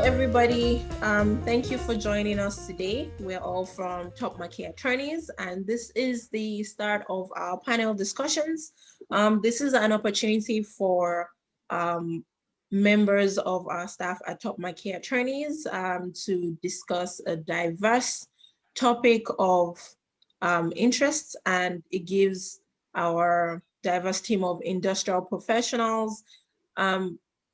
everybody. Thank you for joining us today. We're all from Top Marquee Attorneys, and this is the start of our panel discussions. This is an opportunity for members of our staff at Top Marquee Attorneys to discuss a diverse topic of interest, and it gives our diverse team of industrial professionals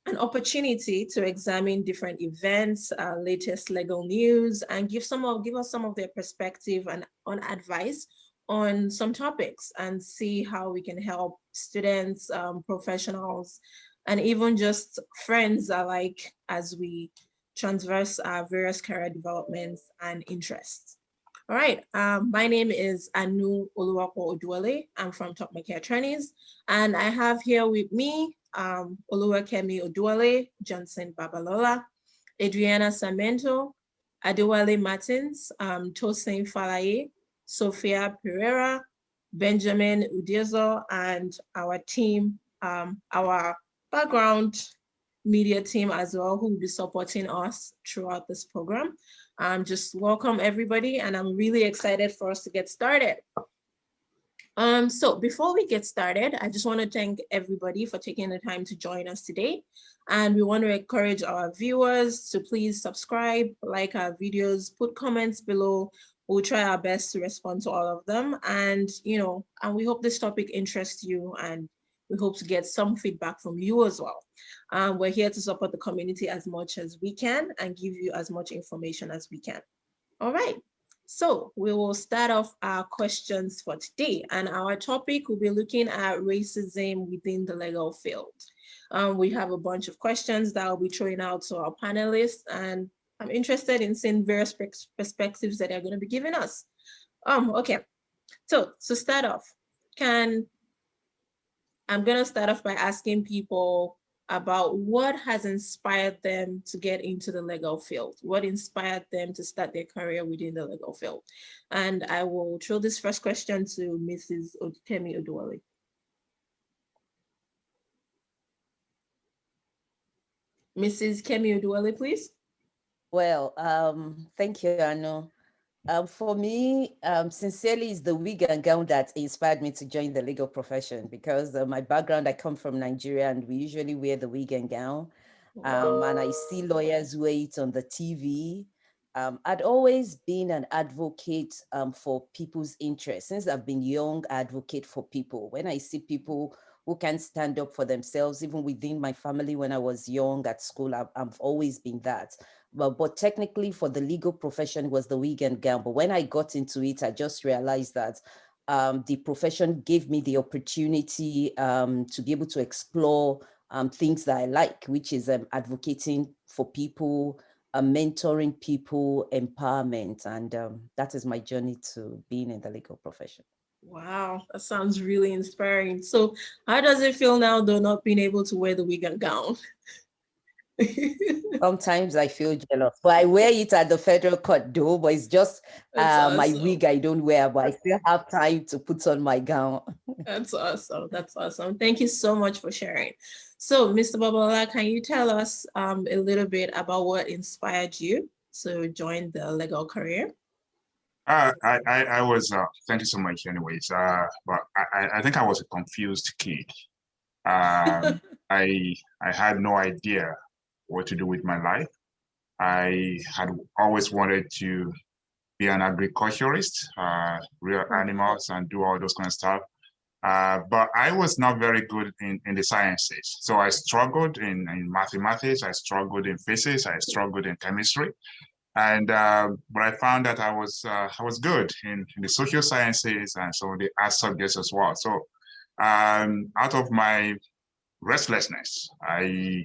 an opportunity to examine different events, latest legal news, and give us some of their perspective and on advice on some topics, and see how we can help students, professionals, and even just friends alike as we transverse our various career developments and interests. All right, my name is Anu Oluwapo Oduole. I'm from Top Marquee Attorneys, and I have here with me Oluwakemi Oduole, Johnson Babalola, Adriana Samento, Adewale Martins, Tosin Falaye, Sophia Pereira, Benjamin Udiezo, and our team, our background media team as well, who will be supporting us throughout this program. Just welcome everybody, and I'm really excited for us to get started. So before we get started, I just want to thank everybody for taking the time to join us today. And we want to encourage our viewers to please subscribe, like our videos, put comments below. We'll try our best to respond to all of them. And, and we hope this topic interests you, and we hope to get some feedback from you as well. We're here to support the community as much as we can and give you as much information as we can. All right. So we will start off our questions for today, and our topic will be looking at racism within the legal field. We have a bunch of questions that I'll be throwing out to our panelists, and I'm interested in seeing various perspectives that they're going to be giving us. Okay, so to start off, I'm going to start off by asking people about what has inspired them to get into the legal field, what inspired them to start their career within the legal field. And I will throw this first question to Mrs. Camille Dually. Mrs. Camille Dually, please. Well, thank you, Anu. For me, sincerely, it's the wig and gown that inspired me to join the legal profession, because my background, I come from Nigeria, and we usually wear the wig and gown. And I see lawyers wear it on the TV. I'd always been an advocate for people's interests. Since I've been young, I advocate for people. When I see people who can stand up for themselves, even within my family, when I was young at school, I've always been that. But technically for the legal profession, it was the wig and gown. But when I got into it, I just realized that the profession gave me the opportunity to be able to explore things that I like, which is advocating for people, mentoring people, empowerment. And that is my journey to being in the legal profession. Wow, that sounds really inspiring. So how does it feel now, though, not being able to wear the wig and gown? Sometimes I feel jealous, but I wear it at the federal court though, but it's just awesome. My wig I don't wear, but I still have time to put on my gown. That's awesome. That's awesome. Thank you so much for sharing. So, Mr. Babala, can you tell us a little bit about what inspired you to join the legal career? I was, thank you so much anyways, but I think I was a confused kid. I had no idea what to do with my life. I had always wanted to be an agriculturist, rear animals and do all those kind of stuff. But I was not very good in the sciences. So I struggled in mathematics, I struggled in physics, I struggled in chemistry. And but I found that I was good in the social sciences and some of the art subjects as well. So out of my restlessness, I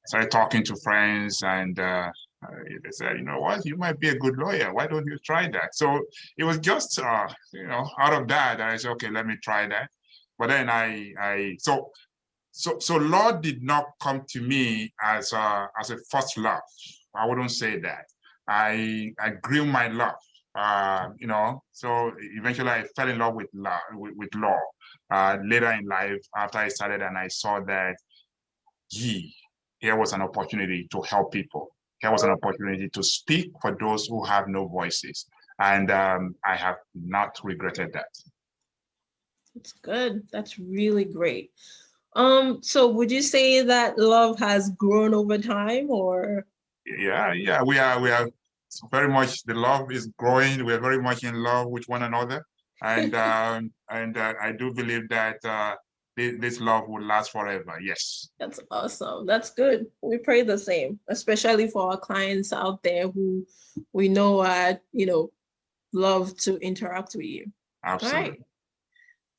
started talking to friends, and they said, you know what, you might be a good lawyer. Why don't you try that? So it was just out of that I said, okay, let me try that. But then so law did not come to me as a first love. I wouldn't say that. I grew my love, so eventually I fell in love with law later in life, after I started and I saw that, here was an opportunity to help people. here was an opportunity to speak for those who have no voices. And I have not regretted that. That's good. That's really great. So would you say that love has grown over time, or? Yeah, we are very much, the love is growing. We are very much in love with one another. And I do believe that this love will last forever. Yes. That's awesome. That's good. We pray the same, especially for our clients out there who we know love to interact with you. Absolutely. All right.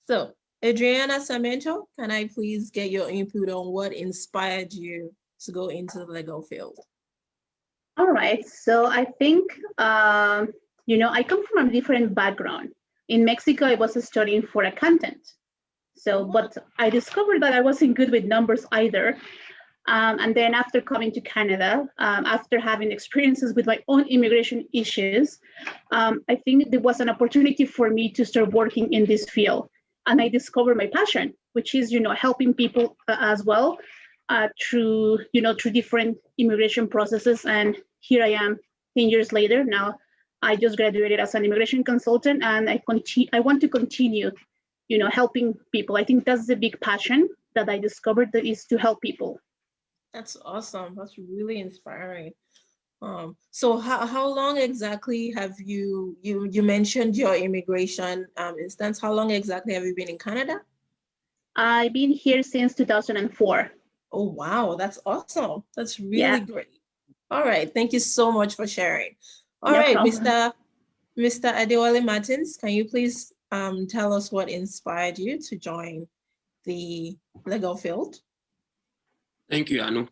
So, Adriana Samento, can I please get your input on what inspired you to go into the legal field? All right. So I think, I come from a different background. In Mexico, I was studying for accountant. So, but I discovered that I wasn't good with numbers either. And then after coming to Canada, after having experiences with my own immigration issues, I think there was an opportunity for me to start working in this field. And I discovered my passion, which is, helping people as well through different immigration processes. And here I am 10 years later. Now, I just graduated as an immigration consultant, and I want to continue, helping people. I think that's the big passion that I discovered, that is to help people. That's awesome. That's really inspiring. So how long exactly have you mentioned your immigration instance? How long exactly have you been in Canada? I've been here since 2004. Oh, wow. That's awesome. That's really great. All right. Thank you so much for sharing. All right, Mr. Adewale Martins, can you please tell us what inspired you to join the legal field? Thank you, Anu.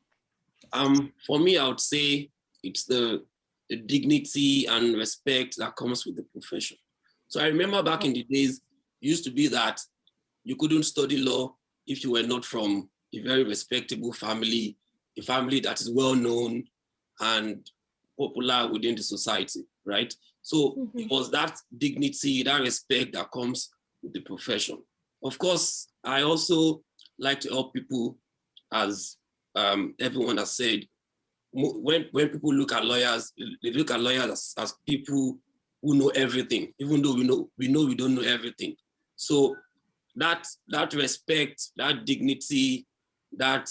For me, I would say it's the dignity and respect that comes with the profession. So I remember back in the days, it used to be that you couldn't study law if you were not from a very respectable family, a family that is well known and popular within the society, right? So it was that dignity, that respect that comes with the profession. Of course, I also like to help people, as everyone has said. When people look at lawyers, they look at lawyers as people who know everything, even though we know we don't know everything. So that respect, that dignity, that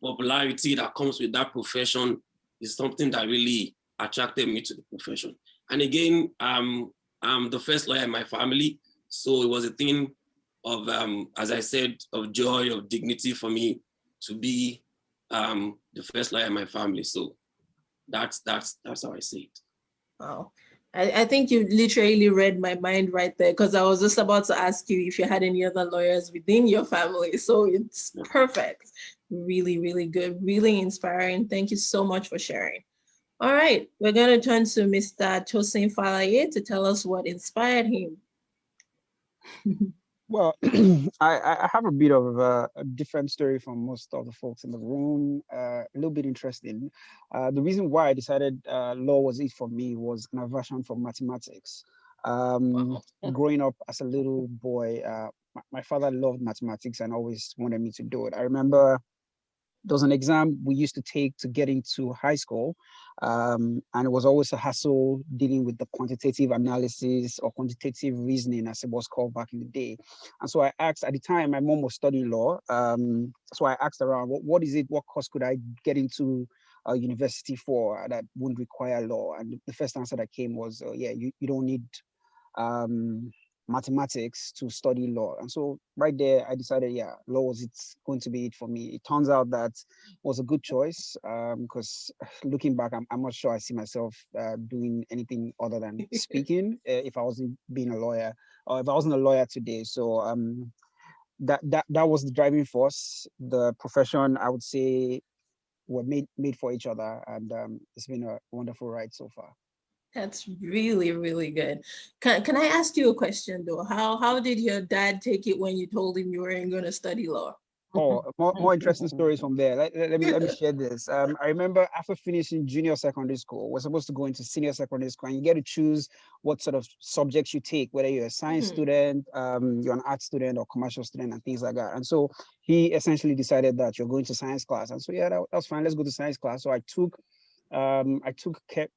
popularity that comes with that profession is something that really attracted me to the profession. And again, I'm the first lawyer in my family, so it was a thing of, as I said, of joy, of dignity for me to be the first lawyer in my family. So that's how I see it. Wow. I think you literally read my mind right there, because I was just about to ask you if you had any other lawyers within your family. So it's perfect. Really, really good. Really inspiring. Thank you so much for sharing. All right, we're going to turn to Mr. Tosin Falaye to tell us what inspired him. Well, I have a bit of a different story from most of the folks in the room, a little bit interesting. The reason why I decided law was it for me was an aversion for mathematics. Growing up as a little boy, my father loved mathematics and always wanted me to do it. I remember there was an exam we used to take to get into high school, and it was always a hassle dealing with the quantitative analysis or quantitative reasoning, as it was called back in the day. And so I asked, at the time, my mom was studying law, so I asked around, what is it, what course could I get into university for that wouldn't require law? And the first answer that came was, yeah, you don't need mathematics to study law. And so right there, I decided, yeah, law was going to be it for me. It turns out that it was a good choice, because looking back, I'm not sure I see myself doing anything other than speaking if I wasn't being a lawyer, or if I wasn't a lawyer today. So that was the driving force. The profession, I would say, were made for each other, and it's been a wonderful ride so far. That's really, really good. Can I ask you a question though? How did your dad take it when you told him you weren't going to study law? Oh, more interesting stories from there. Let me share this. I remember after finishing junior secondary school, we're supposed to go into senior secondary school, and you get to choose what sort of subjects you take, whether you're a science student, you're an art student, or commercial student, and things like that. And so he essentially decided that you're going to science class, and so yeah, that was fine. Let's go to science class. So I took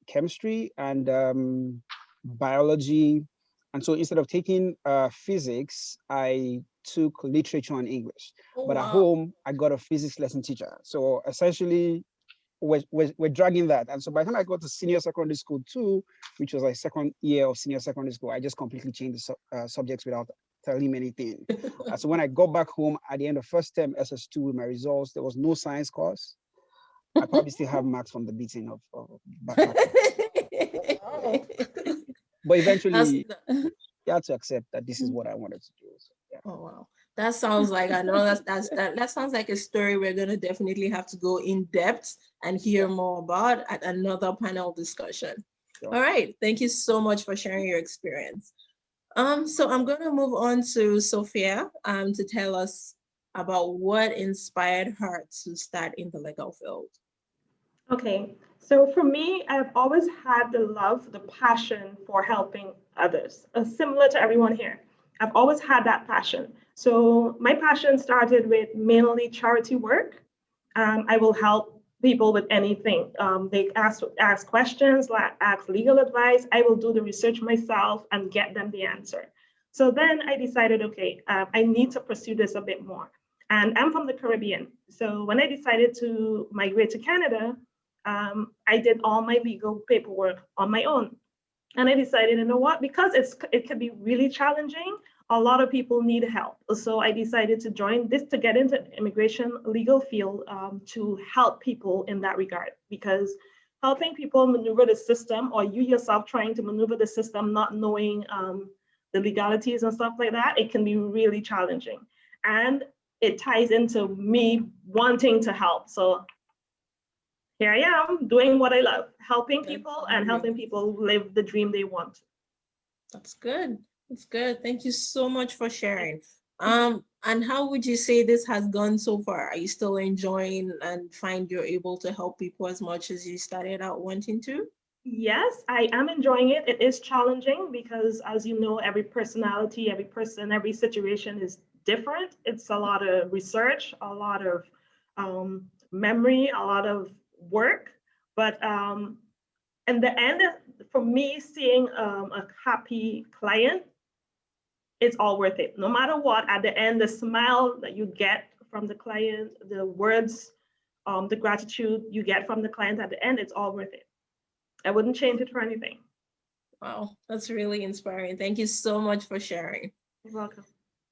chemistry and biology, and so instead of taking physics, I took literature and English. But at home, I got a physics lesson teacher. So essentially, we're dragging that. And so by the time I got to senior secondary school too, which was like second year of senior secondary school, I just completely changed the subjects without telling him anything. So when I got back home at the end of first term SS2 with my results, there was no science course. I probably still have marks from the beating of back. But eventually, you had to accept that this is what I wanted to do. So, yeah. Oh wow, that sounds like, I know that sounds like a story we're gonna definitely have to go in depth and hear more about at another panel discussion. Sure. All right, thank you so much for sharing your experience. So I'm gonna move on to Sophia to tell us about what inspired her to start in the legal field. Okay, so for me, I've always had the love, the passion for helping others, similar to everyone here. I've always had that passion. So my passion started with mainly charity work. I will help people with anything. They ask questions, like ask legal advice. I will do the research myself and get them the answer. So then I decided, okay, I need to pursue this a bit more. And I'm from the Caribbean. So when I decided to migrate to Canada, I did all my legal paperwork on my own. And I decided, you know what, because it can be really challenging, a lot of people need help. So I decided to join this, to get into immigration legal field, to help people in that regard, because helping people maneuver the system, or you yourself trying to maneuver the system, not knowing the legalities and stuff like that, it can be really challenging. And it ties into me wanting to help. So here I am doing what I love, helping people and helping people live the dream they want. That's good. That's good. Thank you so much for sharing. And how would you say this has gone so far? Are you still enjoying and find you're able to help people as much as you started out wanting to? Yes, I am enjoying it. It is challenging because, as you know, every personality, every person, every situation is different. It's a lot of research, a lot of memory, a lot of work. But in the end, for me, seeing a happy client, it's all worth it. No matter what, at the end, the smile that you get from the client, the words, the gratitude you get from the client at the end, it's all worth it. I wouldn't change it for anything. Wow, that's really inspiring. Thank you so much for sharing. You're welcome.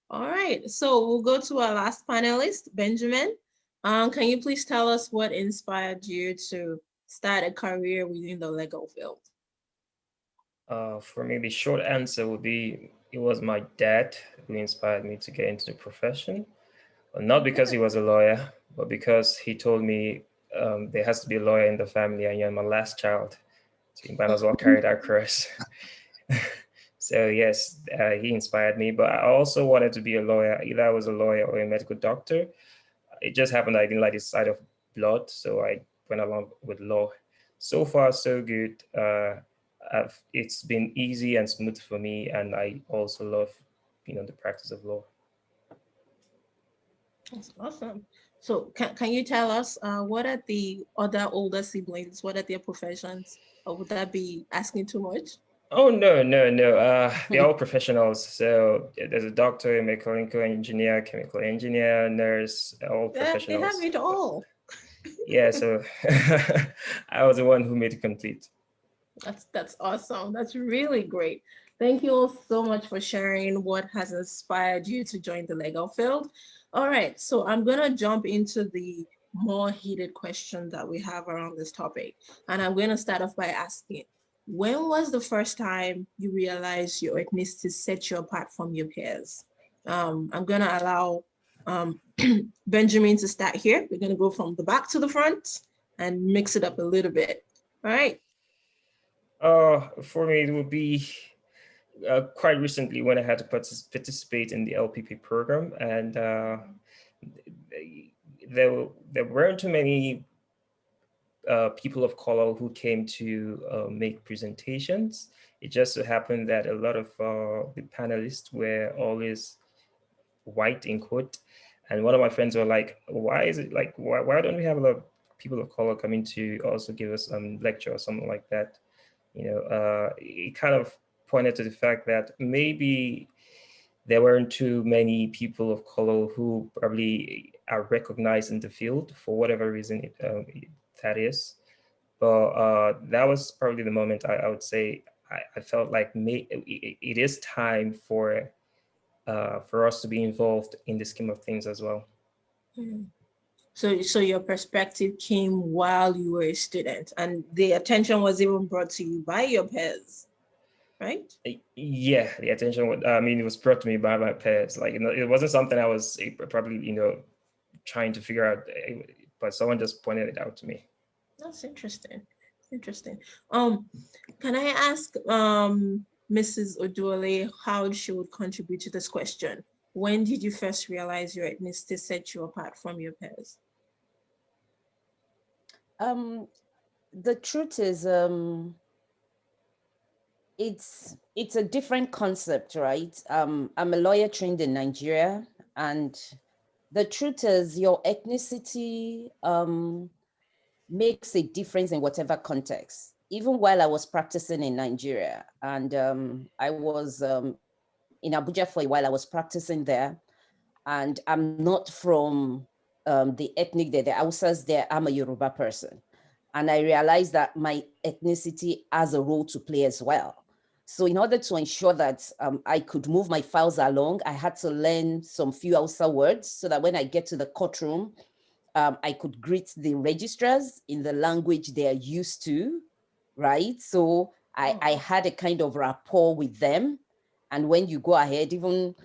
All right, so we'll go to our last panelist, Benjamin. Can you please tell us what inspired you to start a career within the legal field? For me, the short answer would be it was my dad who inspired me to get into the profession. Not because he was a lawyer, but because he told me there has to be a lawyer in the family and you're my last child. So you might as well carry that cross. So yes, he inspired me, but I also wanted to be a lawyer. Either I was a lawyer or a medical doctor. It just happened I didn't like the sight of blood, so I went along with law. So far, so good. It's been easy and smooth for me, and I also love, the practice of law. That's awesome. So can you tell us what are the other older siblings? What are their professions? Or would that be asking too much? Oh, no. They're all professionals. So there's a doctor, a mechanical engineer, chemical engineer, nurse, all professionals. They have it all. Yeah, so I was the one who made it complete. That's awesome. That's really great. Thank you all so much for sharing what has inspired you to join the legal field. All right, so I'm gonna jump into the more heated questions that we have around this topic. And I'm gonna start off by asking, when was the first time you realized your ethnicity set you apart from your peers? I'm gonna allow Benjamin to start here. We're gonna go from the back to the front and mix it up a little bit. All right. For me, it would be quite recently when I had to participate in the LPP program, and there weren't too many people of color who came to make presentations. It just so happened that a lot of the panelists were always white in quote. And one of my friends were like, why is it like, why don't we have a lot of people of color coming to also give us lecture or something like that? It kind of pointed to the fact that maybe there weren't too many people of color who probably are recognized in the field for whatever reason that is. But that was probably the moment I would say I felt like it is time for us to be involved in the scheme of things as well. So your perspective came while you were a student, and the attention was even brought to you by your peers, right? Yeah, the attention was, it was brought to me by my peers. Like, it wasn't something I was probably, trying to figure out, but someone just pointed it out to me. That's interesting. Interesting. Can I ask Mrs. Dually how she would contribute to this question? When did you first realize your ethnicity set you apart from your peers? The truth is, it's a different concept, right? I'm a lawyer trained in Nigeria, and the truth is your ethnicity makes a difference in whatever context. Even while I was practicing in Nigeria, and I was in Abuja for a while, I was practicing there, and I'm not from the ethnic there, the Hausas there, I'm a Yoruba person. And I realized that my ethnicity has a role to play as well. So in order to ensure that I could move my files along, I had to learn some few Hausa words so that when I get to the courtroom, I could greet the registrars in the language they're used to, right? So I had a kind of rapport with them. And when you go ahead, even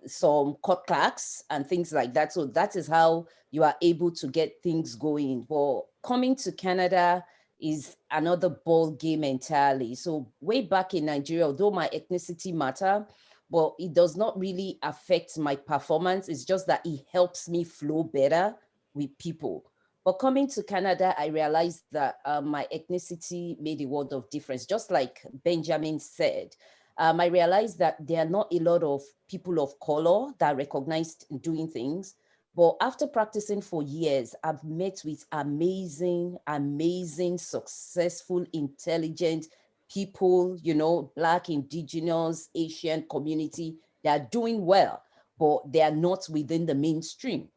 some court clerks and things like that. So that is how you are able to get things going. But coming to Canada is another ball game entirely. So way back in Nigeria, although my ethnicity matter, but it does not really affect my performance. It's just that it helps me flow better with people. But coming to Canada, I realized that my ethnicity made a world of difference. Just like Benjamin said, I realized that there are not a lot of people of color that are recognized in doing things. But after practicing for years, I've met with amazing, successful, intelligent people, Black, Indigenous, Asian community. They are doing well, but they are not within the mainstream.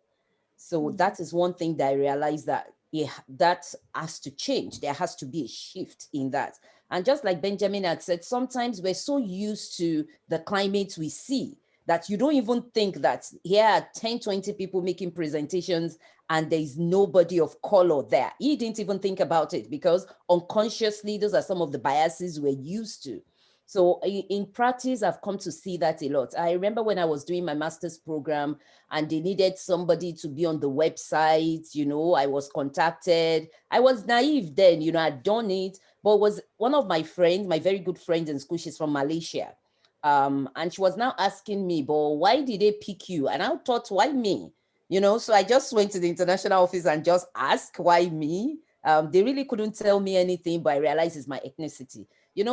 So that is one thing that I realized that that has to change. There has to be a shift in that. And just like Benjamin had said, sometimes we're so used to the climate we see that you don't even think that here are 10, 20 people making presentations and there is nobody of color there. He didn't even think about it because unconsciously, those are some of the biases we're used to. So in practice, I've come to see that a lot. I remember when I was doing my master's program and they needed somebody to be on the website, I was contacted. I was naive then, I'd done it, but it was one of my friends, my very good friends in school, she's from Malaysia. And she was now asking me, but why did they pick you? And I thought, why me? So I just went to the international office and just asked, why me? They really couldn't tell me anything, but I realized it's my ethnicity.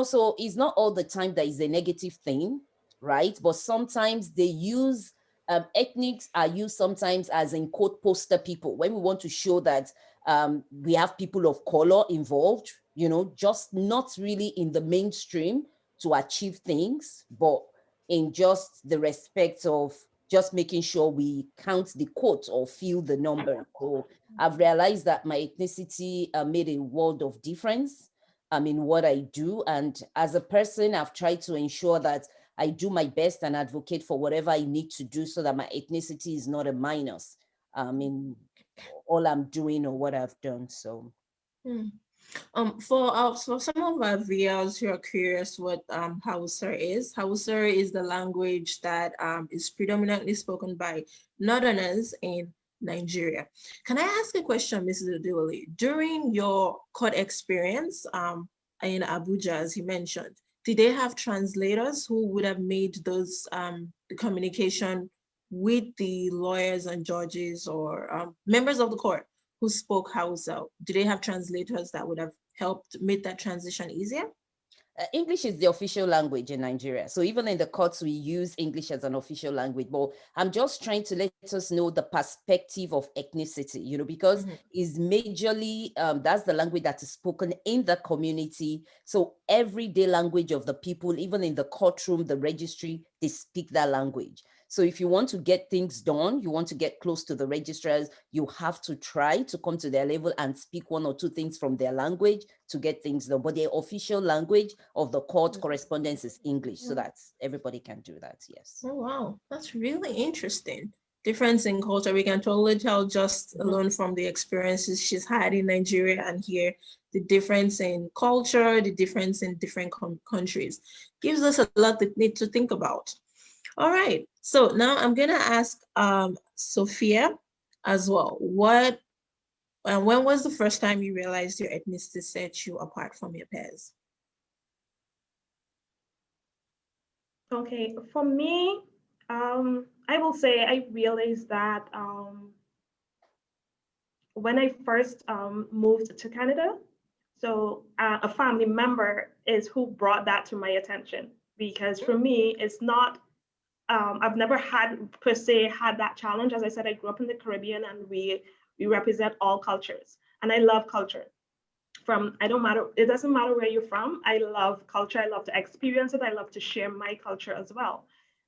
So it's not all the time that is a negative thing, right? But sometimes they use, ethnics are used sometimes as in quote poster people when we want to show that we have people of color involved, just not really in the mainstream to achieve things, but in just the respect of just making sure we count the quotes or fill the number. So I've realized that my ethnicity made a world of difference in what I do. And as a person, I've tried to ensure that I do my best and advocate for whatever I need to do so that my ethnicity is not a minus in all I'm doing or what I've done. So. For some of our viewers who are curious what Hausa is the language that is predominantly spoken by Northerners in Nigeria. Can I ask a question, Mrs. Dually? During your court experience in Abuja, as you mentioned, did they have translators who would have made those the communication with the lawyers and judges or members of the court who spoke Hausa? Do they have translators that would have helped make that transition easier? English is the official language in Nigeria. So even in the courts, we use English as an official language. But I'm just trying to let us know the perspective of ethnicity, you know, because it's majorly, that's the language that is spoken in the community. So everyday language of the people, even in the courtroom, the registry, they speak that language. So if you want to get things done, you want to get close to the registrars, you have to try to come to their level and speak one or two things from their language to get things done. But the official language of the court correspondence is English, so that everybody can do that, yes. Oh, wow, that's really interesting. Difference in culture, we can totally tell just alone from the experiences she's had in Nigeria and here, the difference in culture, the difference in different countries. Gives us a lot to need to think about. All right, so now I'm gonna ask Sophia as well. When was the first time you realized your ethnicity set you apart from your peers? Okay, for me, I will say I realized that when I first moved to Canada, so a family member is who brought that to my attention, because for me, it's not, I've never had per se had that challenge. As I said, I grew up in the Caribbean and we represent all cultures, and I love culture. It doesn't matter where you're from. I love culture. I love to experience it. I love to share my culture as well.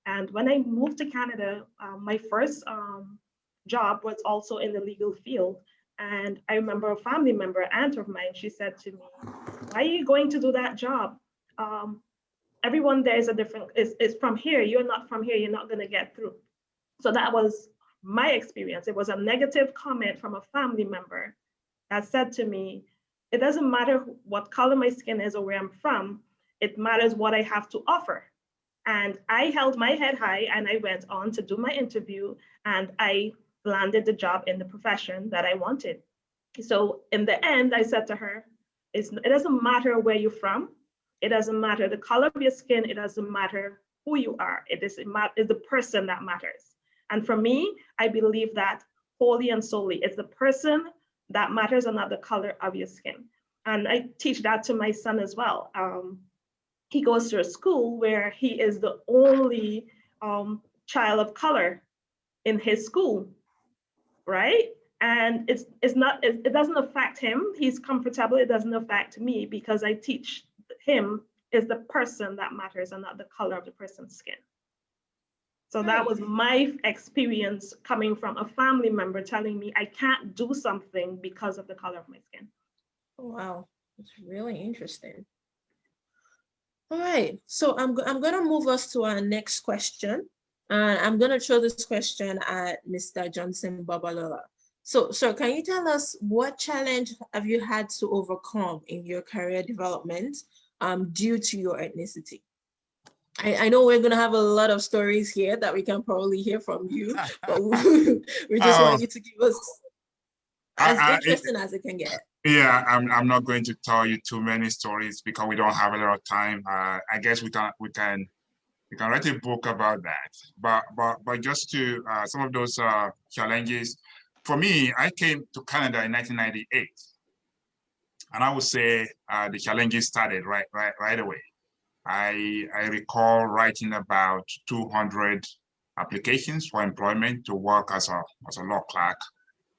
And when I moved to Canada, my first job was also in the legal field. And I remember a family member, aunt of mine, she said to me, "Why are you going to do that job? Everyone there is from here. You're not from here. You're not going to get through." So that was my experience. It was a negative comment from a family member that said to me, "It doesn't matter what color my skin is or where I'm from, it matters what I have to offer." And I held my head high and I went on to do my interview and I landed the job in the profession that I wanted. So in the end, I said to her, it doesn't matter where you're from. It doesn't matter the color of your skin. It doesn't matter who you are. It's the person that matters. And for me, I believe that wholly and solely, it's the person that matters and not the color of your skin. And I teach that to my son as well. He goes to a school where he is the only child of color in his school, right? And it doesn't affect him. He's comfortable. It doesn't affect me because I teach him is the person that matters and not the color of the person's skin. So that was my experience coming from a family member telling me I can't do something because of the color of my skin. Oh, wow, that's really interesting. All right, so I'm going to move us to our next question. I'm going to throw this question at Mr. Johnson Babalola. So, sir, can you tell us what challenge have you had to overcome in your career development due to your ethnicity? I know we're going to have a lot of stories here that we can probably hear from you, but we just want you to give us as interesting as it can get. Yeah, I'm not going to tell you too many stories because we don't have a lot of time. I guess we can write a book about that. But just to some of those challenges, for me, I came to Canada in 1998, and I would say the challenges started right away. I recall writing about 200 applications for employment to work as a law clerk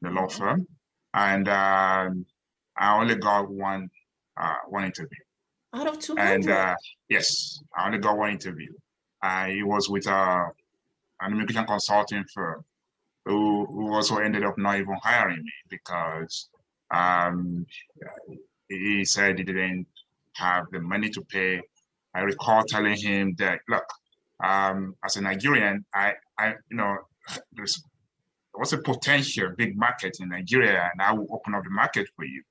in the law firm, and I only got one interview. Out of 200? And yes, I only got one interview. It was with an immigration consulting firm who also ended up not even hiring me because he said he didn't have the money to pay. I recall telling him that, look, as a Nigerian, there was a potential big market in Nigeria, and I will open up the market for you.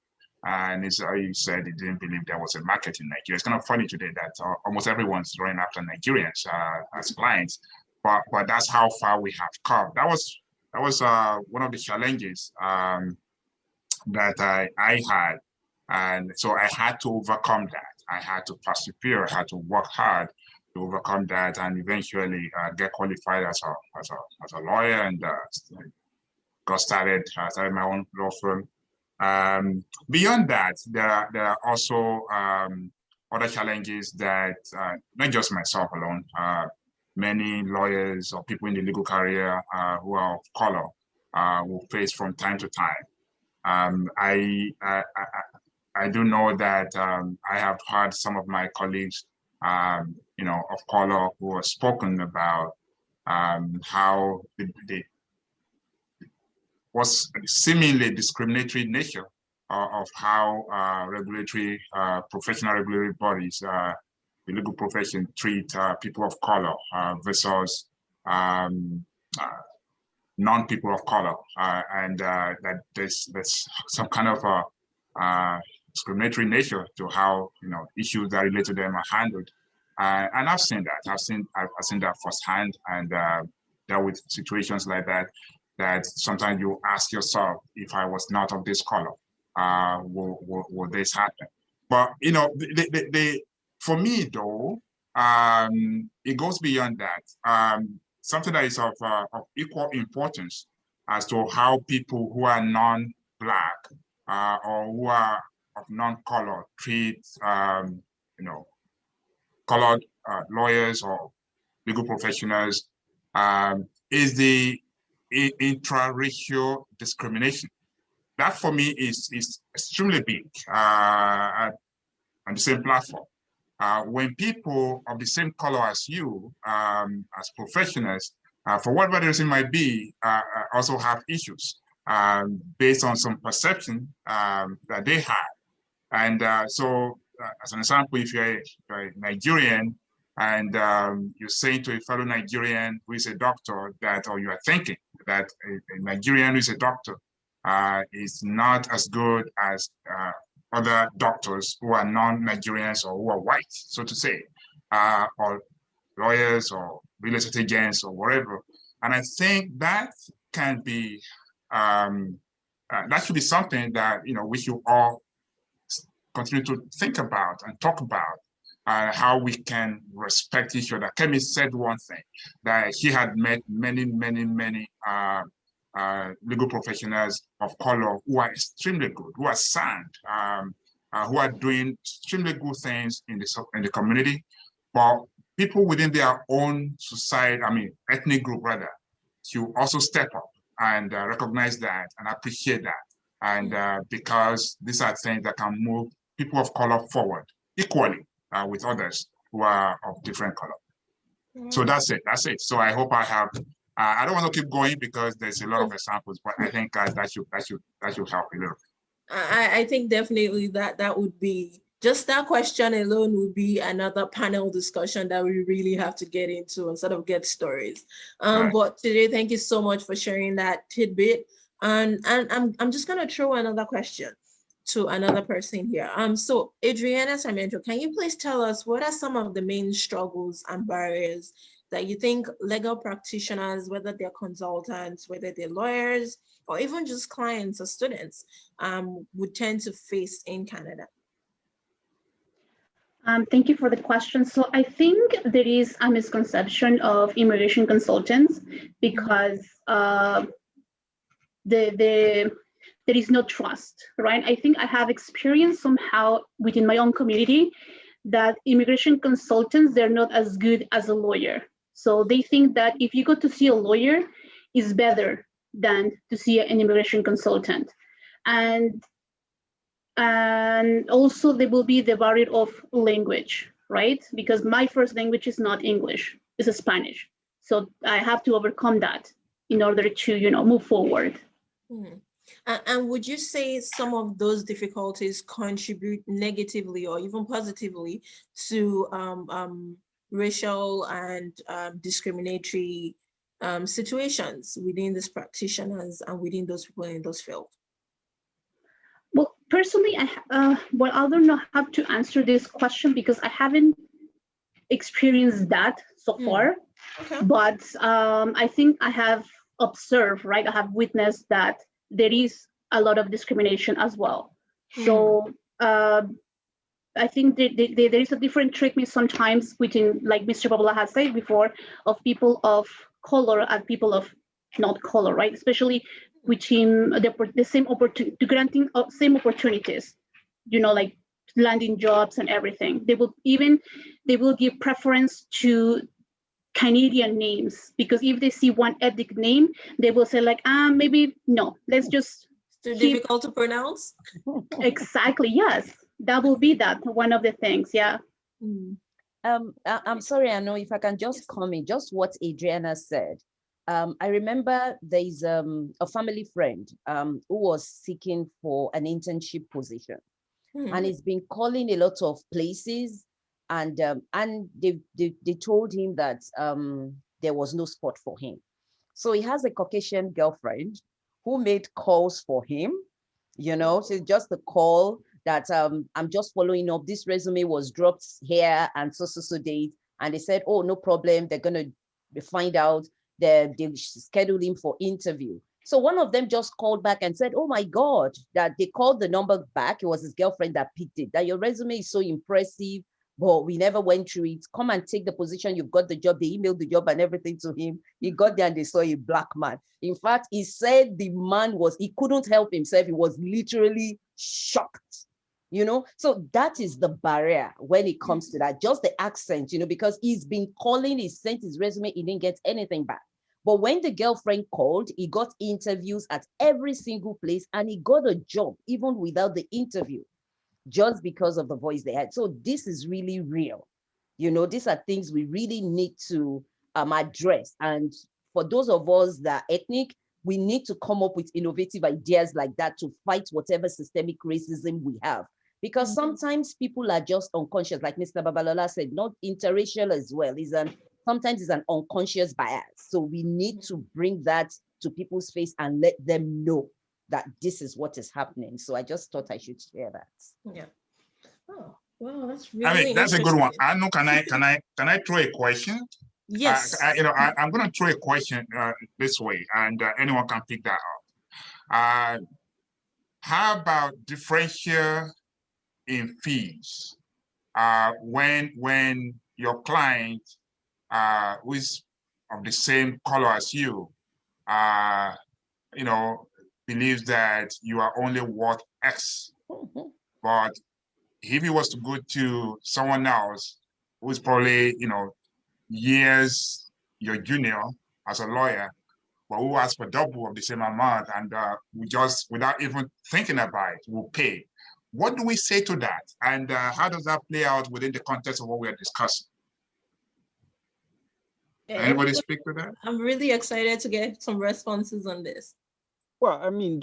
And he said he didn't believe there was a market in Nigeria. It's kind of funny today that almost everyone's running after Nigerians as clients, but that's how far we have come. That was one of the challenges that I had, and so I had to overcome that. I had to persevere. I had to work hard, overcome that and eventually get qualified as a lawyer and got started my own law firm. Beyond that, there are also other challenges that not just myself alone, many lawyers or people in the legal career who are of color will face from time to time. I do know that I have heard some of my colleagues, of color who have spoken about how the was seemingly discriminatory nature of how professional regulatory bodies, the legal profession treat people of color versus non-people of color, and that there's some kind of discriminatory nature to how issues that relate to them are handled, and I've seen that. I've seen that firsthand, and dealt with situations like that. That sometimes you ask yourself, if I was not of this color, will this happen? But for me though, it goes beyond that. Something that is of equal importance as to how people who are non-Black or who are of non-color treat, colored lawyers or legal professionals is the intra-racial discrimination. That for me is extremely big on the same platform. When people of the same color as you, as professionals, for whatever the reason might be, also have issues based on some perception that they have. And so, as an example, if you're a Nigerian and you're saying to a fellow Nigerian who is a doctor that, or you are thinking that a Nigerian who is a doctor is not as good as other doctors who are non-Nigerians or who are white, so to say, or lawyers or real estate agents or whatever. And I think that can be, that should be something that, we should all continue to think about and talk about. How we can respect each other. Camille said one thing, that she had met many legal professionals of color who are extremely good, who are sound, who are doing extremely good things in the community, but people within their own society, ethnic group rather, to also step up and recognize that and appreciate that. And because these are things that can move people of color forward equally with others who are of different color. So that's it. So I hope I have, I don't want to keep going because there's a lot of examples, but I think that should help a little. I think definitely that would be, just that question alone would be another panel discussion that we really have to get into instead of get stories. Right. But today, thank you so much for sharing that tidbit. And I'm just gonna throw another question to another person here. So Adriana Sarmiento, can you please tell us what are some of the main struggles and barriers that you think legal practitioners, whether they're consultants, whether they're lawyers, or even just clients or students, would tend to face in Canada? Thank you for the question. So I think there is a misconception of immigration consultants because there is no trust, right? I think I have experienced somehow within my own community that immigration consultants, they're not as good as a lawyer. So they think that if you go to see a lawyer, it's better than to see an immigration consultant. And also there will be the barrier of language, right? Because my first language is not English, it's Spanish. So I have to overcome that in order to, move forward. And would you say some of those difficulties contribute negatively or even positively to racial and discriminatory situations within these practitioners and within those people in those fields? Well, personally, I don't know how to answer this question because I haven't experienced that so far. Okay. But I think I have observed, right? I have witnessed that there is a lot of discrimination as well. So I think there is a different treatment sometimes between, like Mr. Babala has said before, of people of color and people of not color, right? Especially within the same opportunity, granting same opportunities, like landing jobs and everything. They will give preference to Canadian names, because if they see one ethnic name, they will say like, maybe no, let's just Too difficult to pronounce. Exactly, yes. That will be one of the things, yeah. I'm sorry, I know if I can just comment, just what Adriana said. I remember there's a family friend who was seeking for an internship position, and he's been calling a lot of places, and they told him that there was no spot for him. So he has a Caucasian girlfriend who made calls for him. So just a call that I'm just following up. This resume was dropped here and so date, and they said, oh, no problem. They're gonna find out. They scheduled him for interview. So one of them just called back and said, oh my God, that they called the number back. It was his girlfriend that picked it, that your resume is so impressive, but we never went through it. Come and take the position. You've got the job. They emailed the job and everything to him. He got there and they saw a black man. In fact, he said the man he couldn't help himself. He was literally shocked. So that is the barrier when it comes to that, just the accent, because he's been calling, he sent his resume, he didn't get anything back. But when the girlfriend called, he got interviews at every single place, and he got a job even without the interview, just because of the voice they had. So this is really real. These are things we really need to address. And for those of us that are ethnic, we need to come up with innovative ideas like that to fight whatever systemic racism we have. Because sometimes people are just unconscious, like Mr. Babalola said, not interracial as well. Sometimes it's an unconscious bias. So we need to bring that to people's face and let them know that this is what is happening. So I just thought I should share that. Yeah. Oh, wow, that's really that's a good one. I know. Can I throw a question? Yes. I'm going to throw a question this way, and anyone can pick that up. How about differential in fees when your client who is of the same color as you, believes that you are only worth X, but if he was to go to someone else who's probably, years your junior as a lawyer, but who asks for double of the same amount, and we just, without even thinking about it, will pay. What do we say to that? And how does that play out within the context of what we are discussing? Anybody speak to that? I'm really excited to get some responses on this. Well, I mean,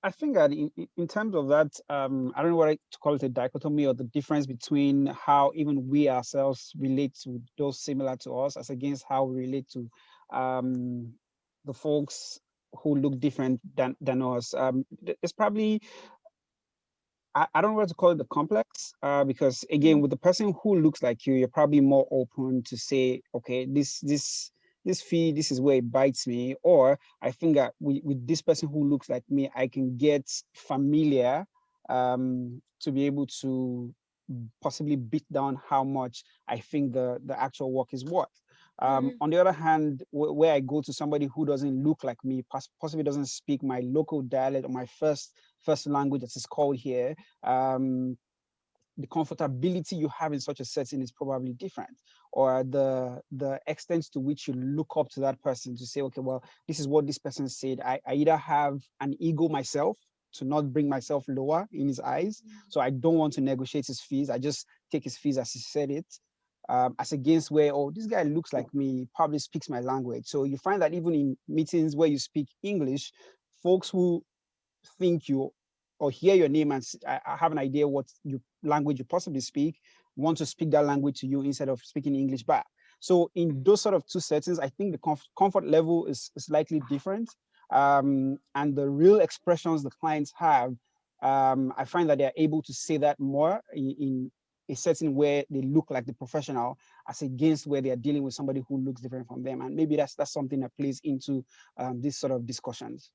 I think that in terms of that, I don't know what to call it, a dichotomy, or the difference between how even we ourselves relate to those similar to us as against how we relate to the folks who look different than us. It's probably, I don't know what to call it, the complex, because again, with the person who looks like you, you're probably more open to say, okay, this fee, this is where it bites me. Or I think that with this person who looks like me, I can get familiar to be able to possibly beat down how much I think the actual work is worth. On the other hand, where I go to somebody who doesn't look like me, possibly doesn't speak my local dialect or my first language, as it's called here, the comfortability you have in such a setting is probably different, or the extent to which you look up to that person to say, okay, well, this is what this person said. I either have an ego myself to not bring myself lower in his eyes, so I don't want to negotiate his fees. I just take his fees as he said it, as against where, oh, this guy looks like me, probably speaks my language. So you find that even in meetings where you speak English, folks who think you or hear your name and I have an idea what language you possibly speak, want to speak that language to you instead of speaking English back. So in those sort of two settings, I think the comfort level is slightly different. And the real expressions the clients have, I find that they're able to say that more in a setting where they look like the professional, as against where they are dealing with somebody who looks different from them. And maybe that's something that plays into these sort of discussions.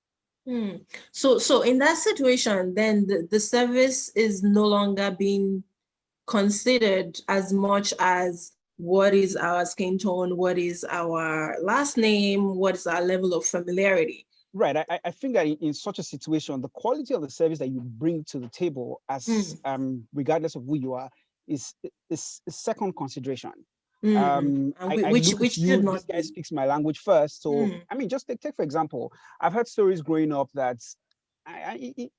So in that situation, then the service is no longer being considered as much as what is our skin tone, what is our last name, what is our level of familiarity. Right. I think that in such a situation, the quality of the service that you bring to the table, as regardless of who you are, is second consideration. I Which look at you, should not this guy be. speaks my language first. So I mean, just take for example, I've heard stories growing up that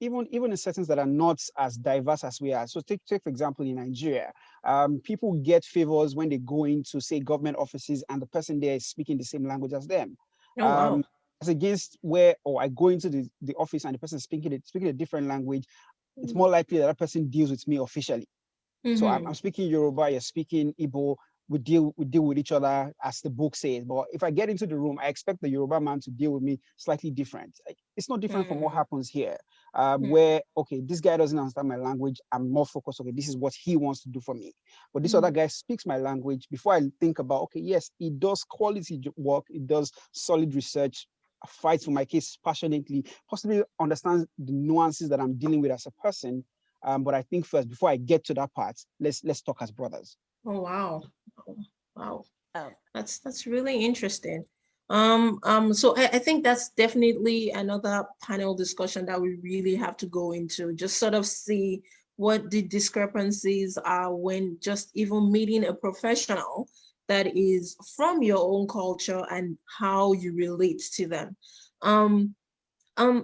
even in settings that are not as diverse as we are. So take for example in Nigeria, people get favors when they go into, say, government offices and the person there is speaking the same language as them. Oh, wow. As against where, or I go into the office and the person is speaking a different language, it's more likely that person deals with me officially. So I'm speaking Yoruba, you're speaking Igbo, we deal with each other as the book says. But if I get into the room, I expect the Yoruba man to deal with me slightly different. It's not different from what happens here, where, okay, this guy doesn't understand my language. I'm more focused, okay, this is what he wants to do for me. But this other guy speaks my language. Before I think about, okay, yes, he does quality work, he does solid research, fights for my case passionately, possibly understands the nuances that I'm dealing with as a person. But I think first, before I get to that part, let's talk as brothers. Oh, wow. Wow. Oh. That's really interesting. So I think that's definitely another panel discussion that we really have to go into, just sort of see what the discrepancies are when just even meeting a professional that is from your own culture and how you relate to them.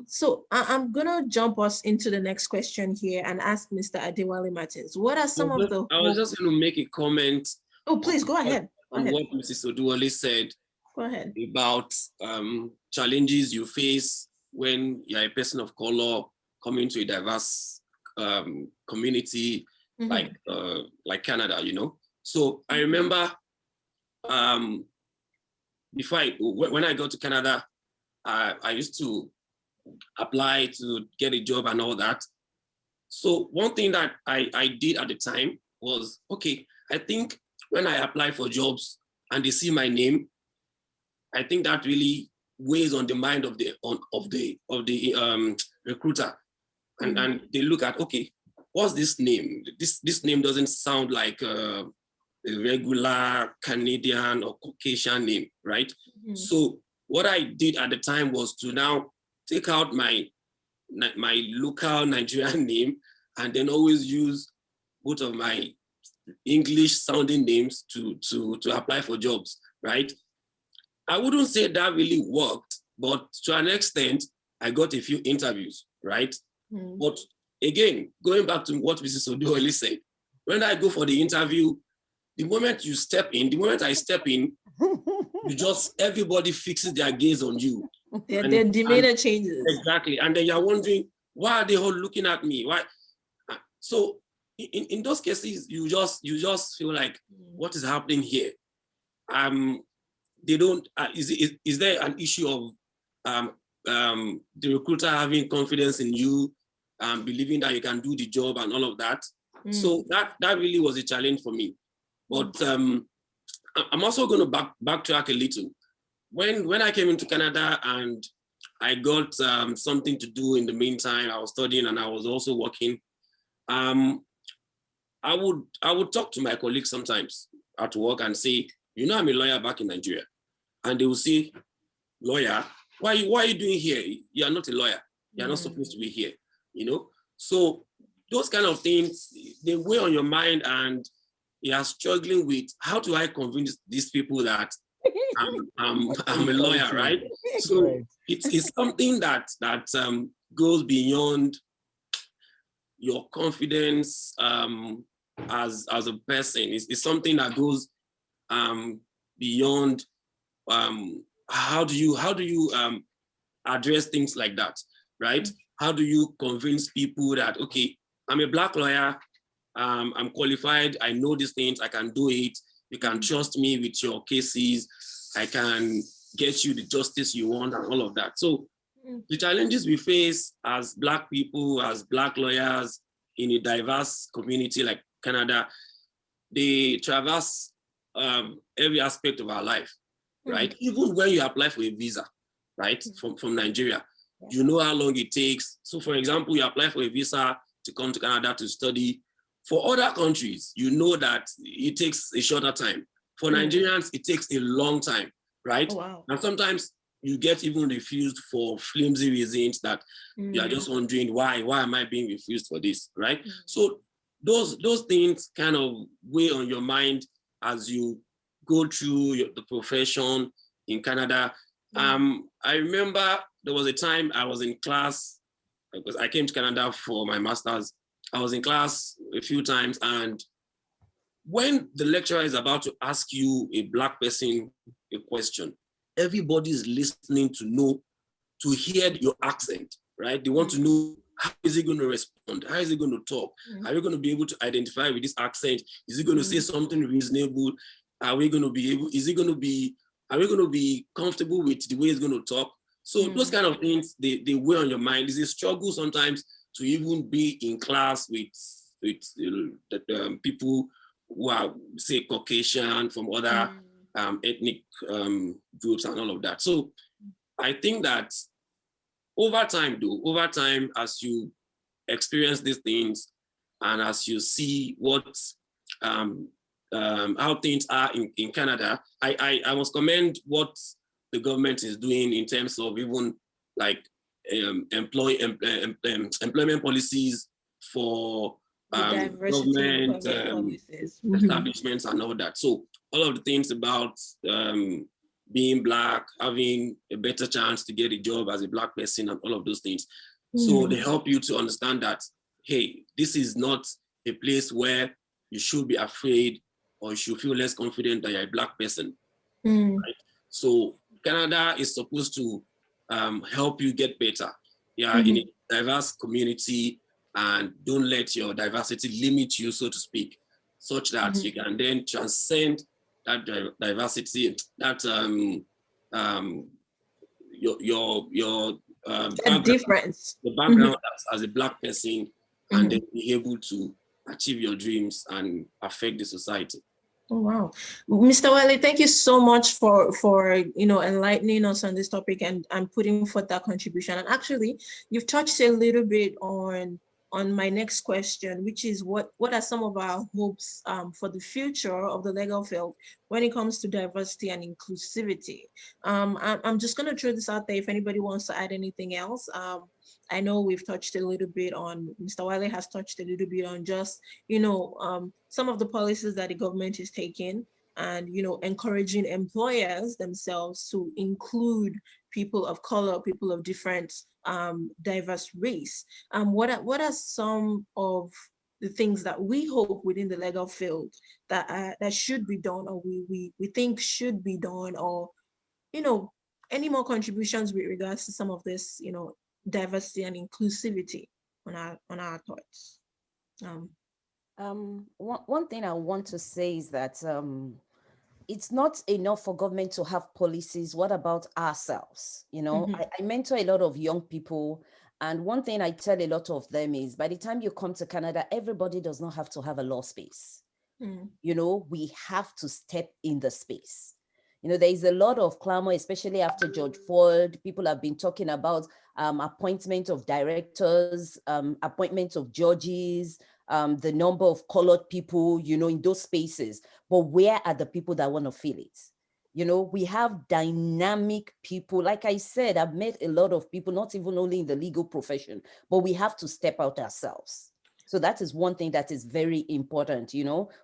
So I'm gonna jump us into the next question here and ask Mr. Adewale Martins, what are some of the— I was just going to make a comment. Oh, please go ahead. On what Mrs. Dually said. Go ahead. About challenges you face when you're a person of color coming to a diverse community like Canada, you know. So I remember when I got to Canada, I used to apply to get a job and all that. So one thing that I did at the time was, okay, I think when I apply for jobs and they see my name, I think that really weighs on the mind of the recruiter, and they look at, okay, what's this name? This name doesn't sound like a regular Canadian or Caucasian name, right? So what I did at the time was to now take out my local Nigerian name and then always use both of my English sounding names to apply for jobs, right? I wouldn't say that really worked, but to an extent, I got a few interviews, right? But again, going back to what Mrs. Dually said, when I go for the interview, the moment I step in, everybody fixes their gaze on you. Their demeanor changes. Exactly. And then you're wondering, why are they all looking at me? Why? So in those cases, you just feel like, what is happening here? They don't, is there an issue of the recruiter having confidence in you, believing that you can do the job and all of that? So that really was a challenge for me. But I'm also going to backtrack a little. When I came into Canada and I got something to do in the meantime, I was studying and I was also working. I would talk to my colleagues sometimes at work and say, you know, I'm a lawyer back in Nigeria. And they will say, lawyer, why are you doing here? You are not a lawyer. You're not supposed to be here, you know? So those kind of things, they weigh on your mind and you are struggling with, how do I convince these people that I'm a lawyer, right? So it's something that goes beyond your confidence as a person. It's something that goes beyond how do you address things like that, right? How do you convince people that, okay, I'm a Black lawyer, I'm qualified, I know these things, I can do it, you can trust me with your cases, I can get you the justice you want and all of that. So the challenges we face as Black people, as Black lawyers in a diverse community like Canada, they traverse every aspect of our life, right? Even when you apply for a visa, right, from Nigeria, you know how long it takes. So for example, you apply for a visa to come to Canada to study. For other countries, you know that it takes a shorter time. For Nigerians, it takes a long time, right? Oh, wow. And sometimes you get even refused for flimsy reasons that you are just wondering why am I being refused for this, right? So those things kind of weigh on your mind as you go through the profession in Canada. I remember there was a time I was in class, because I came to Canada for my master's. I was in class a few times, and when the lecturer is about to ask you, a Black person, a question, everybody's listening to hear your accent, right? They want to know, how is he going to respond? How is he going to talk? Are we going to be able to identify with this accent? Is he going to say something reasonable? Are we going to be able, are we going to be comfortable with the way he's going to talk? So those kind of things, they weigh on your mind. It's a struggle sometimes to even be in class with people who are, say, Caucasian, from other ethnic groups and all of that. So I think that over time, as you experience these things and as you see what how things are in Canada, I must commend what the government is doing in terms of even like employment policies for government establishments and all that. So all of the things about being Black, having a better chance to get a job as a Black person and all of those things. So they help you to understand that, hey, this is not a place where you should be afraid or you should feel less confident that you're a Black person. Right? So Canada is supposed to help you get better. Yeah, in a diverse community, and don't let your diversity limit you, so to speak, such that you can then transcend that diversity, that your difference, the background as a Black person, and then be able to achieve your dreams and affect the society. Oh, wow. Mr. Wiley, thank you so much for enlightening us on this topic and putting forth that contribution. And actually, you've touched a little bit on my next question, which is what are some of our hopes for the future of the legal field when it comes to diversity and inclusivity. I'm just going to throw this out there if anybody wants to add anything else. I know we've touched a little bit on, Mr. Wiley has touched a little bit on just, some of the policies that the government is taking and, encouraging employers themselves to include people of color, people of different diverse race. What are some of the things that we hope within the legal field that should be done, or we think should be done, or, any more contributions with regards to some of this, diversity and inclusivity on our thoughts? One thing I want to say is that it's not enough for government to have policies. What about ourselves? I mentor a lot of young people, and one thing I tell a lot of them is, by the time you come to Canada, everybody does not have to have a law space. We have to step in the space. There is a lot of clamor, especially after George Floyd. People have been talking about appointment of directors, appointment of judges, the number of colored people, in those spaces. But where are the people that want to feel it? We have dynamic people. Like I said, I've met a lot of people, not even only in the legal profession, but we have to step out ourselves. So that is one thing that is very important.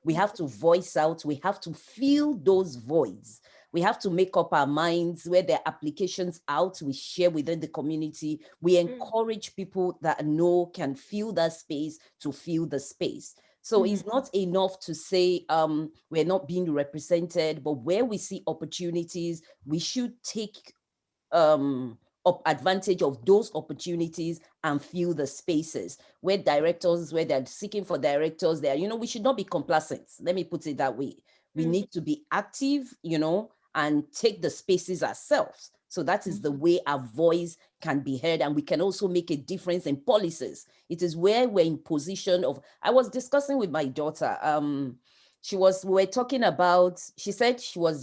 We have to voice out. We have to fill those voids. We have to make up our minds where there are applications out, we share within the community. We encourage people that can fill that space to fill the space. So it's not enough to say we're not being represented, but where we see opportunities, we should take advantage of those opportunities and fill the spaces where directors, where they're seeking for directors there. We should not be complacent. Let me put it that way. We need to be active, and take the spaces ourselves. So that is the way our voice can be heard, and we can also make a difference in policies. It is where we're in position of, I was discussing with my daughter, we were talking about, she said she was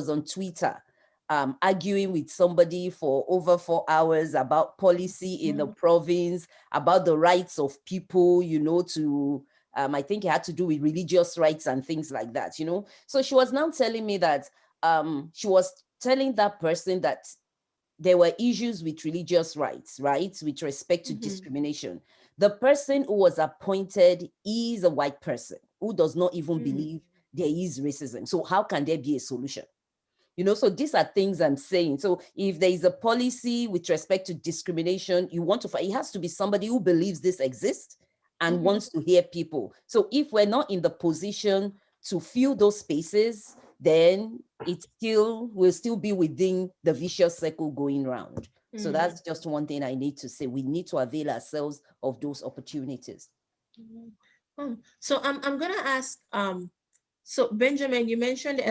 on Twitter, arguing with somebody for over 4 hours about policy in the province, about the rights of people, to I think it had to do with religious rights and things like that, you know. So she was now telling me that she was telling that person that there were issues with religious rights, right, with respect to discrimination. The person who was appointed is a white person who does not even believe there is racism. So how can there be a solution? You know, so these are things I'm saying. So if there is a policy with respect to discrimination, you want to find, it has to be somebody who believes this exists and wants to hear people. So if we're not in the position to fill those spaces, then it still will still be within the vicious circle going round. So that's just one thing I need to say. We need to avail ourselves of those opportunities. So I'm gonna ask, so Benjamin, you mentioned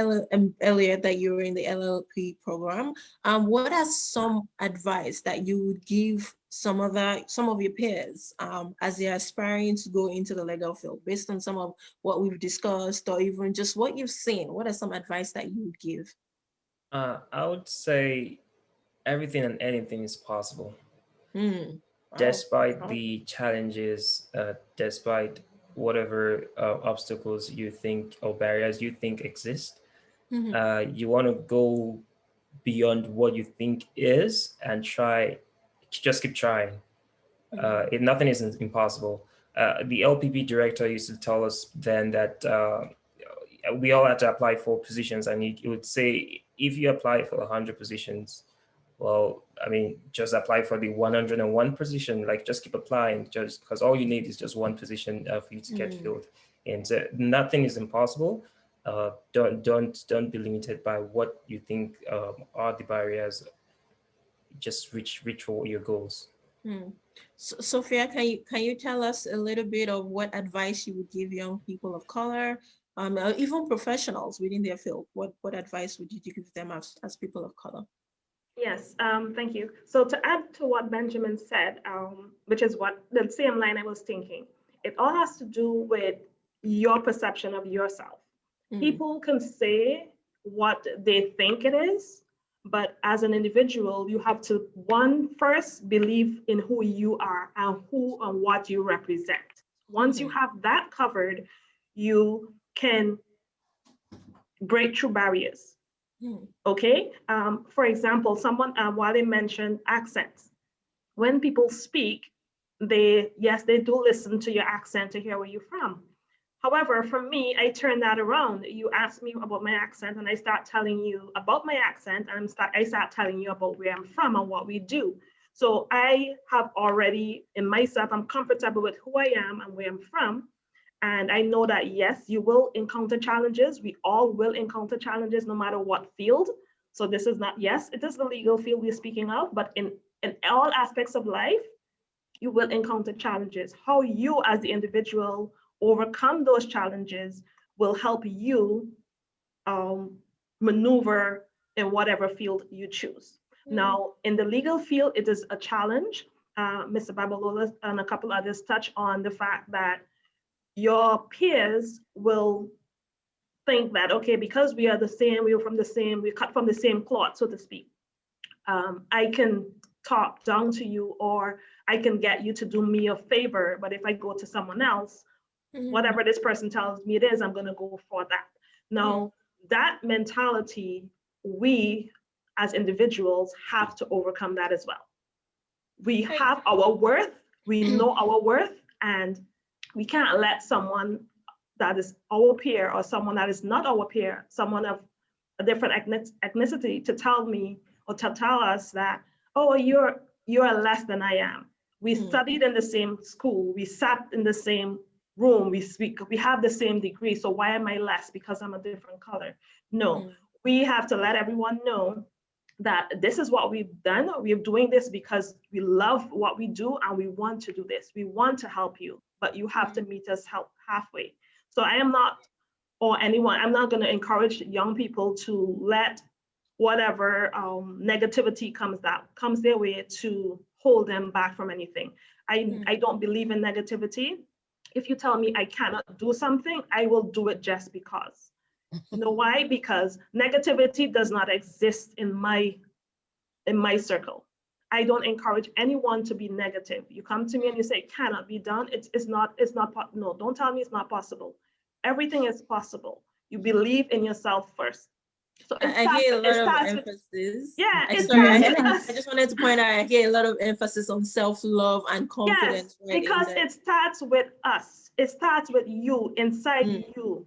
earlier that you were in the LLP program. What are some advice that you would give some of your peers as they're aspiring to go into the legal field, based on some of what we've discussed, or even just what you've seen? What are some advice that you would give? I would say everything and anything is possible. Despite the challenges, despite whatever obstacles you think or barriers you think exist, you want to go beyond what you think is and just keep trying. Nothing is impossible. The LPP director used to tell us then that we all had to apply for positions, and he would say, if you apply for 100 positions, well, I mean, just apply for the 101 position, like just keep applying, just because all you need is just one position for you to get filled. And nothing is impossible. Don't be limited by what you think are the barriers. Just reach for your goals. So, Sophia, can you tell us a little bit of what advice you would give young people of color, or even professionals within their field? What advice would you give them as people of color? Yes, thank you. So to add to what Benjamin said, which is what the same line I was thinking, it all has to do with your perception of yourself. People can say what they think it is, but as an individual, you have to, first believe in who you are and who and what you represent. Once you have that covered, you can break through barriers. Okay, for example, someone while they mentioned accents, when people speak, they do listen to your accent to hear where you're from. However, for me, I turn that around. You ask me about my accent, and I start telling you about my accent, and I start telling you about where I'm from and what we do. So I have already in myself, I'm comfortable with who I am and where I'm from. And I know that, yes, you will encounter challenges. We all will encounter challenges no matter what field. So this is not, yes, it is the legal field we're speaking of, but in all aspects of life, you will encounter challenges. How you as the individual overcome those challenges will help you maneuver in whatever field you choose. Now, in the legal field, it is a challenge. Mr. Babalola and a couple others touch on the fact that your peers will think that, okay, because we are the same, we cut from the same cloth, so to speak. I can talk down to you, or I can get you to do me a favor, but if I go to someone else, whatever this person tells me it is, I'm gonna go for that. Now, that mentality, we as individuals have to overcome that as well. We have our worth, we know our worth, and we can't let someone that is our peer or someone that is not our peer, someone of a different ethnicity, to tell me or to tell us that, oh, you're less than I am. We studied in the same school, we sat in the same room, we have the same degree, so why am I less because I'm a different color? No, we have to let everyone know that this is what we've done. We're doing this because we love what we do and we want to do this. We want to help you, but you have to meet us halfway. So I am not, or anyone, I'm not going to encourage young people to let whatever negativity comes their way to hold them back from anything. I don't believe in negativity. If you tell me I cannot do something, I will do it just because. You know why? Because negativity does not exist in my circle. I don't encourage anyone to be negative. You come to me and you say it cannot be done. It's not. No, don't tell me it's not possible. Everything is possible. You believe in yourself first. So I hear a lot of emphasis. Yeah, I just wanted to point out, I hear a lot of emphasis on self-love and confidence. Yes, because it starts with us. It starts with you, inside you.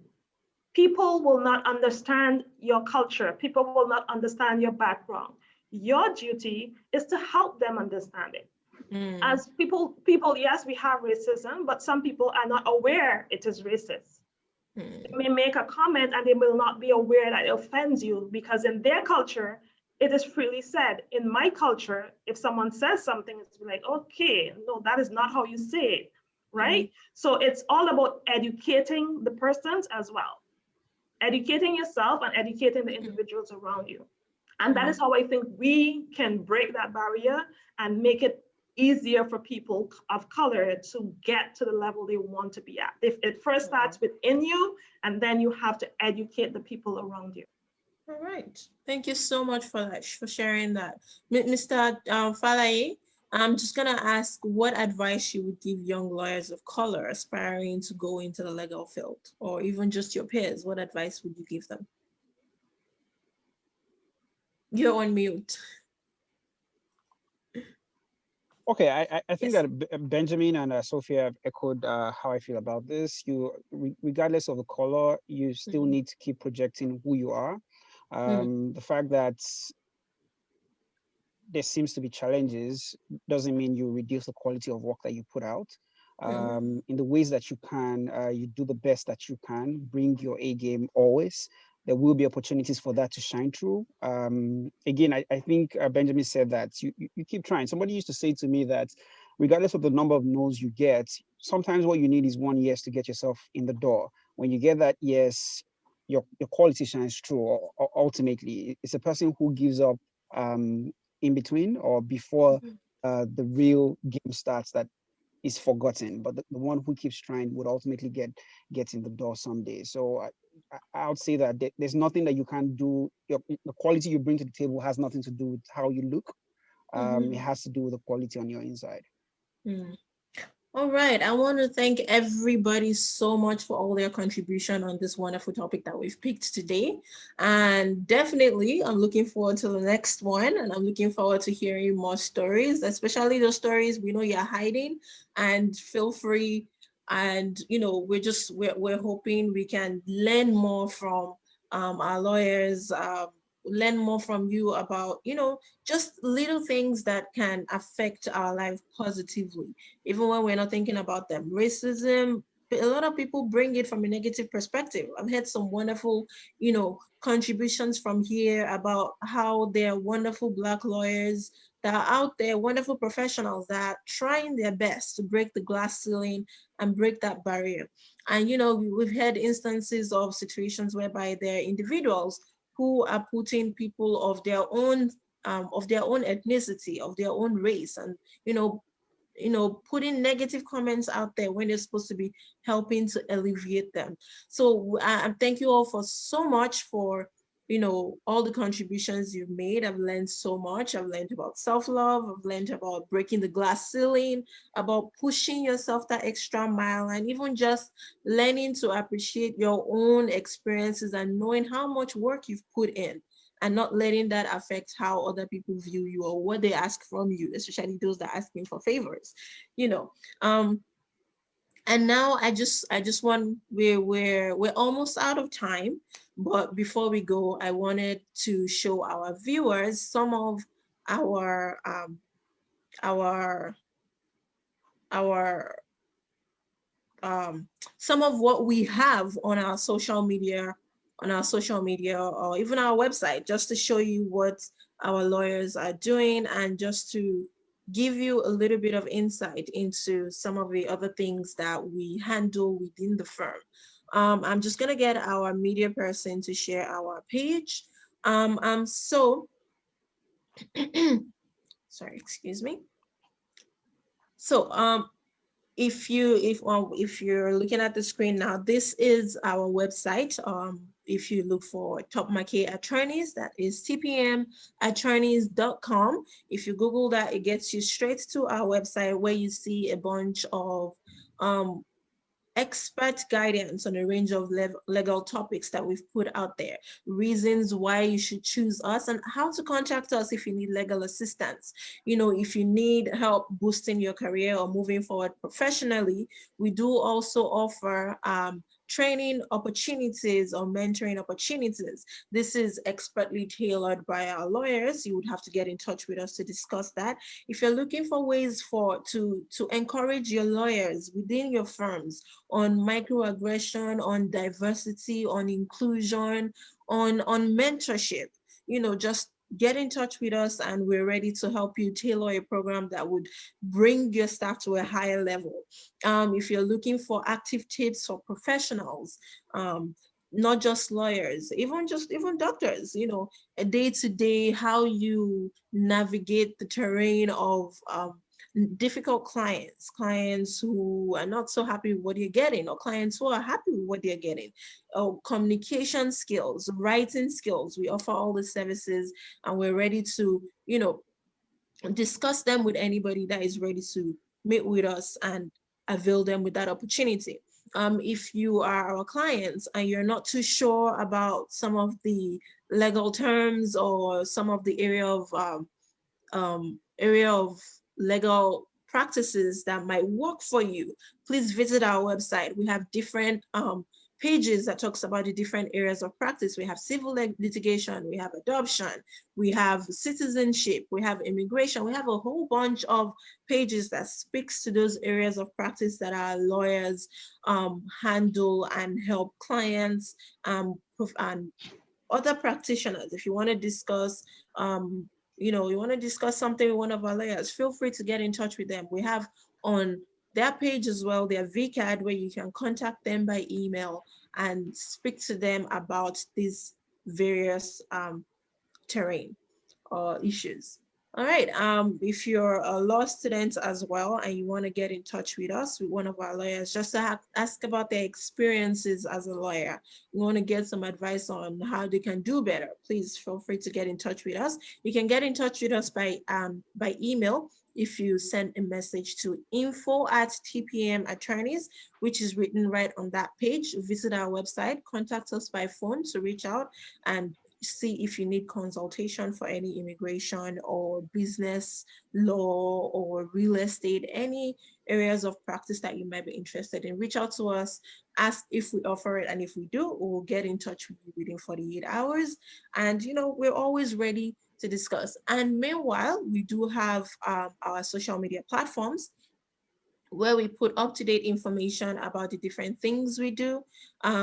People will not understand your culture. People will not understand your background. Your duty is to help them understand it. As people, yes, we have racism, but some people are not aware it is racist. They may make a comment and they will not be aware that it offends you, because in their culture, it is freely said. In my culture, if someone says something, it's like, okay, no, that is not how you say it, right? So it's all about educating the persons as well. Educating yourself and educating the individuals around you. And that is how I think we can break that barrier and make it easier for people of color to get to the level they want to be at. If it first starts within you, and then you have to educate the people around you. All right. Thank you so much for that, for sharing that. Mr. Falaye, I'm just going to ask what advice you would give young lawyers of color aspiring to go into the legal field, or even just your peers. What advice would you give them? You're on mute. Okay, I think that Benjamin and Sophia have echoed how I feel about this. Regardless of the color, you still need to keep projecting who you are. The fact that there seems to be challenges doesn't mean you reduce the quality of work that you put out. In the ways that you can, you do the best that you can, bring your A game always. There will be opportunities for that to shine through. Again, I think Benjamin said that you keep trying. Somebody used to say to me that regardless of the number of no's you get, sometimes what you need is 1 yes to get yourself in the door. When you get that yes, your quality shines through. Or ultimately, it's a person who gives up in between or before the real game starts that is forgotten, but the one who keeps trying would ultimately get in the door someday. So I would say that there's nothing that you can do. The quality you bring to the table has nothing to do with how you look. It has to do with the quality on your inside. All right. I want to thank everybody so much for all their contribution on this wonderful topic that we've picked today. And definitely, I'm looking forward to the next one. And I'm looking forward to hearing more stories, especially the stories we know you're hiding. And feel free. And, you know, we're hoping we can learn more from our lawyers, learn more from you about, you know, just little things that can affect our life positively, even when we're not thinking about them. Racism, a lot of people bring it from a negative perspective. I've had some wonderful, you know, contributions from here about how there are wonderful Black lawyers that are out there, wonderful professionals that are trying their best to break the glass ceiling and break that barrier. And, you know, we've had instances of situations whereby there are individuals who are putting people of their own ethnicity, of their own race, and putting negative comments out there when they're supposed to be helping to alleviate them. So thank you all for so much for all the contributions you've made. I've learned so much. I've learned about self-love. I've learned about breaking the glass ceiling, about pushing yourself that extra mile, and even just learning to appreciate your own experiences and knowing how much work you've put in, and not letting that affect how other people view you or what they ask from you, especially those that are asking for favors, And now I just want, we're almost out of time, but before we go, I wanted to show our viewers some of some of what we have on our social media, or even our website, just to show you what our lawyers are doing and just to give you a little bit of insight into some of the other things that we handle within the firm. I'm just gonna get our media person to share our page. Sorry, excuse me. So if you're looking at the screen now, this is our website. if you look for Top Market Attorneys, that is tpmattorneys.com. If you Google that, it gets you straight to our website where you see a bunch of expert guidance on a range of legal topics that we've put out there, reasons why you should choose us, and how to contact us if you need legal assistance. You know, if you need help boosting your career or moving forward professionally, we do also offer training opportunities or mentoring opportunities. This is expertly tailored by our lawyers. You would have to get in touch with us to discuss that. If you're looking for ways to encourage your lawyers within your firms on microaggression, on diversity, on inclusion, on mentorship, you know, just get in touch with us and we're ready to help you tailor a program that would bring your staff to a higher level. If you're looking for active tips for professionals, not just lawyers, even doctors, you know, a day-to-day, how you navigate the terrain of difficult clients who are not so happy with what you're getting, or clients who are happy with what they're getting, or communication skills, writing skills. We offer all the services and we're ready to, you know, discuss them with anybody that is ready to meet with us and avail them with that opportunity. If you are our clients and you're not too sure about some of the legal terms or some of the area of legal practices that might work for you, please visit our website. We have different pages that talks about the different areas of practice. We have civil litigation, we have adoption, we have citizenship, we have immigration. We have a whole bunch of pages that speaks to those areas of practice that our lawyers handle and help clients and other practitioners. If you want to discuss you know, you want to discuss something with one of our lawyers, feel free to get in touch with them. We have on their page as well, their VCAD, where you can contact them by email and speak to them about these various terrain or issues. All right, if you're a law student as well and you want to get in touch with us, with one of our lawyers, just to ask about their experiences as a lawyer, you want to get some advice on how they can do better, please feel free to get in touch with us. You can get in touch with us by email if you send a message to info@tpmattorneys, which is written right on that page. Visit our website, contact us by phone to reach out and see if you need consultation for any immigration or business law or real estate, any areas of practice that you might be interested in. Reach out to us, ask if we offer it, and if we do, we'll get in touch with you within 48 hours. And you know, we're always ready to discuss. And meanwhile, we do have our social media platforms where we put up-to-date information about the different things we do.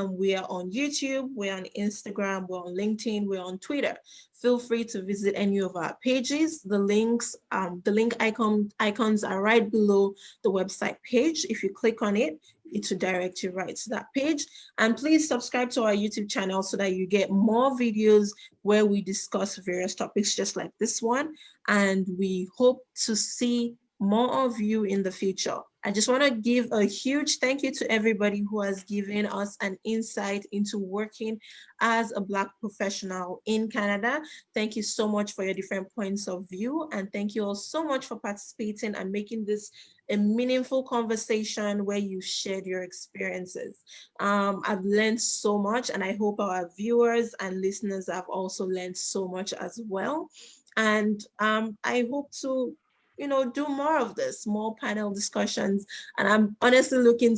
We are on YouTube, we're on Instagram, we're on LinkedIn, we're on Twitter. Feel free to visit any of our pages. The links, the link icons are right below the website page. If you click on it, it will direct you right to that page. And please subscribe to our YouTube channel so that you get more videos where we discuss various topics just like this one. And we hope to see more of you in the future. I just want to give a huge thank you to everybody who has given us an insight into working as a Black professional in Canada. Thank you so much for your different points of view. And thank you all so much for participating and making this a meaningful conversation where you shared your experiences. I've learned so much, and I hope our viewers and listeners have also learned so much as well. And I hope to do more of this, more panel discussions. And I'm honestly looking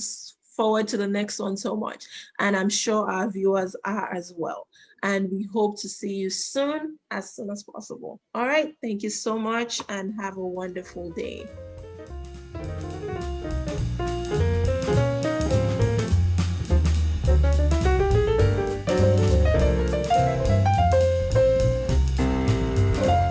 forward to the next one so much. And I'm sure our viewers are as well. And we hope to see you soon as possible. All right, thank you so much and have a wonderful day.